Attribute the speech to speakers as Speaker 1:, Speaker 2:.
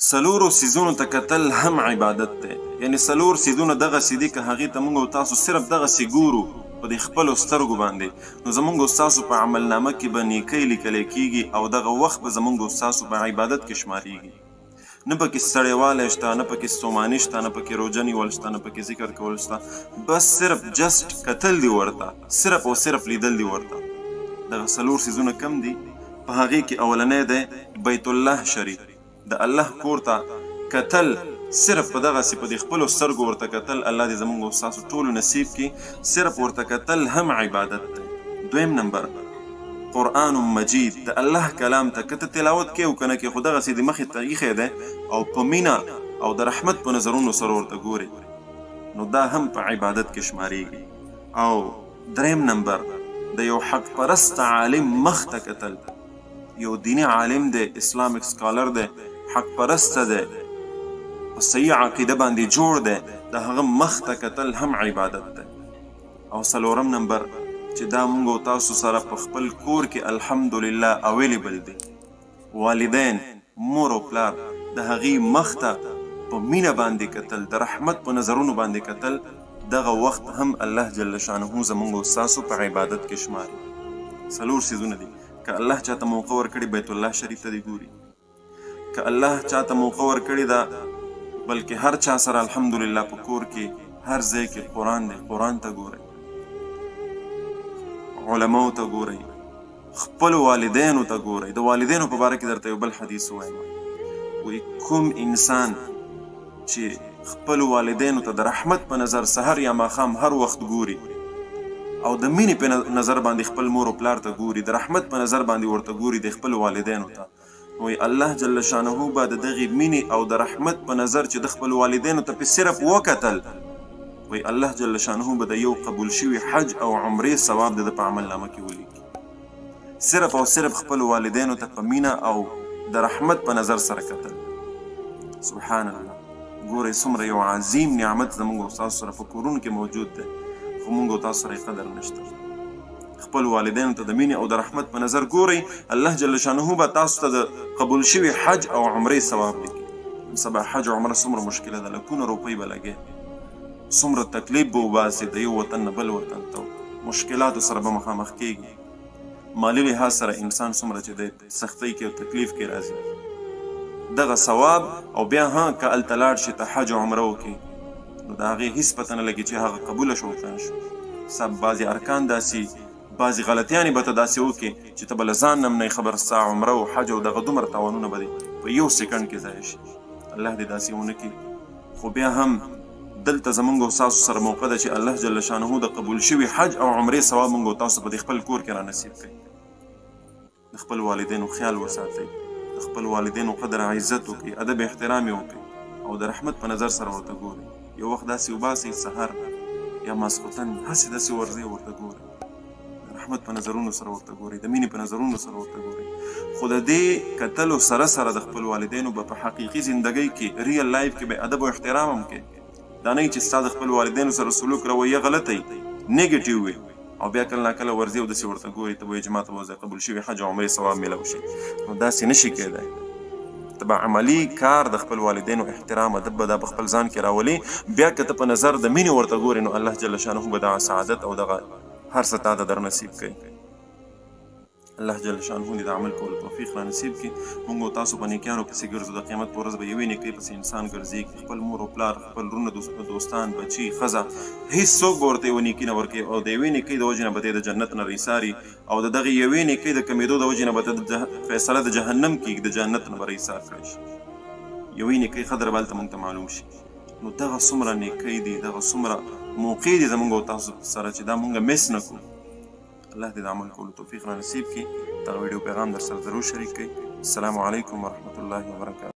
Speaker 1: څلورو څیزونو ته کتل هم عبادت دی. یعنی څلور څیزونه دغسې دي که هغې ته موږ او تاسو صرف دغسې ګورو په دې خپلو سترګو باندې، نو زموږ او ستاسو په عملنامه کې به نیکۍ لیکلی کېږي او دغه وخت به زموږ او ستاسو په عبادت کې شمارېږي. نه پکې ستړیوالی شته، نه پکې ستوماني شته، نه پکې روژه نیول شته، نه پکې ذکر کول شته، بس صرف جسټ کتل دي ورته، صرف او صرف لیدل دي ورته. دغه څلور څیزونه کم دي؟ په هغې کې اولنی دی بیت الله شریف، د الله کور ته کتل، صرف په دغسې په دې خپلو سترګو ورته کتل، الله دې زموږ او ستاسو ټولو نصیب کړي. صرف ورته کتل هم عبادت دی. دویم نمبر قرآن مجید، د الله کلام ته که ته تلاوت کې او که نه کې، خو دغسې د مخې ته ایښی دی او په مینه او د رحمت په نظرونو سره ورته ګورې، نو دا هم په عبادت کې شمارېږي. او دریم نمبر د یو حق پرست عالم مخ ته کتل، یو دیني عالم دی، اسلامک سکالر دی، حق پرسته دی، په صحیح عقیده باندې جوړ دی، د هغه مخ ته کتل هم عبادت دی. او څلورم نمبر چې دا موږ او تاسو سره په خپل کور کې الحمدلله اویلیبل دی، والدین، مور او پلار، د هغې مخ ته په مینه باندې کتل، د رحمت په نظرونو باندې کتل، دغه وخت هم الله جل شانه زموږ او ستاسو په عبادت کې شماري. څلور څیزونه دي. که الله چاته موقع ورکړي بیت الله شریف ته دې ګوري، که الله چاته موقع ورکړي ده بلکې هر چا سره الحمدلله په کور کې هر ځای کې قرآن دی، قرآن ته ګورئ، علماو ته ګورئ، خپلو والدینو ته ګورئ. د والدینو په باره کې درته یو بل حدیث ووایم، وایي کوم انسان چې خپلو والدینو ته د رحمت په نظر سحر یا ماښام هر وخت ګوري او د مینې په نظر باندې خپل مور او پلار ته ګوري، د رحمت په نظر باندې ورته ګوري د خپلو والدینو ته، وایي الله جل شانه به د دغې مینې او د رحمت په نظر چې د خپلو والدینو ته پې صرف وکتل، وایي الله جل شانه به د یو قبول شوي حج او عمرې ثواب د په عملنامه کې ولیکي. صرف او صرف خپلو والدینو ته په مینه او د رحمت په نظر سره کتل. سبحان الله، ګورئ څومره یو عظیم نعمت زموږ او ستاسو سره په کورونو کې موجود دی، خو موږ او تاسو سره یې قدر نشته. خپل والدینو ته د مینې او د رحمت په نظر ګورئ، الله جل شانه به تاسو ته د قبول شوي حج او عمرې ثواب لیکي. سبا حج او عمره څومره مشکله ده، لکونه روپۍ به لګې، څومره تکلیف به وباسې، د یو وطن نه بل وطن ته مشکلاتو سره به مخامخ کېږي، مالي لحاظ سره انسان څومره چې د سختۍ کې او تکلیف کې راځي. دغه ثواب او بیا که هلته لاړ شي ته حج او عمره وکړي، نو د هغې هېڅ پته نه لګي چې هغه قبوله شو که نه شو. بعضې ارکان داسې، بعضې غلطیانې به ته داسې وکړې چې ته به له ځان نه هم نه خبر، ستا عمره او حج او دغه دومره تاوانونه به دې په یو سیکنډ کې ضایع شي. الله دې داسې ونه کړي. خو بیا هم دلته زموږ او ستاسو سره موقع ده چې الله جل شانه د قبول شوي حج او عمرې ثواب موږ او تاسو په دې خپل کور کې را نصیب کړي. د خپل والدینو خیال وساتئ، د خپل والدینو قدر عزت وکړئ، ادب احترام یې وکړئ او د رحمت په نظر سره ورته ګورئ. یو وخت داسې وباسئ سحر یا ماسخوتن، هسې داسې ورځئ ورته ګورئ، د رحمت په نظرونو سره ورته ګورئ، د مینې په نظرونو سره ورته ګورئ. خو د دې کتلو سره سره د خپل والدینو به په حقیقي زندګۍ کې ریل لایف کې به ادب او احترام هم کې. دا نه چې ستا د خپل والدینو سره سلوک رویه غلطه وي، نیګیټیو وي، او بیا کله ناکله ورځې او داسې ورته ګورئ، ته به وایې چې ما ته به قبول شوي حج او عمرې ثواب میلاو شي. نو داسې نشي کېدی. ته به عملي کار د خپل والدینو احترام ادب به دا په خپل ځان کې راولي. بیا که ته په نظر د مینې ورته ګورې، نو الله جل شانه به دغه سعادت او دغه هر څه تا ته در نصیب کوي. الله جل شانه دې د عمل کولو توفیق را نصیب کړي. موږ او تاسو په نیکیانو پسې ګرځو، د قیامت په ورځ به یوې نیکۍ پسې انسان ګرځېږي. خپل مور او پلار، خپل وروڼه، دوستان، بچي، ښځه، هېڅوک به ورته یوه نیکي نه ورکوي او د یوې نیکۍ د وجې نه به ته د جنت نه رایساري او د دغې یوې نیکۍ د کمېدو د وجې نه به ته فیصله د جهنم کېږي، د جنت نه به رایسار کړی شي. یوې نیکۍ قدر به هلته موږ ته معلوم شي. نو دغه څومره نیکۍ دي، دغه څومره موقع دي زموږ او تاسو سره چې دا موږ مس نه کړو. الله دې د عمل کولو توفیق را نصیب کړي. دغه ویډیو پیغام در سره ضرور شریک کړئ. السلام علیکم ورحمة الله وبرکاته.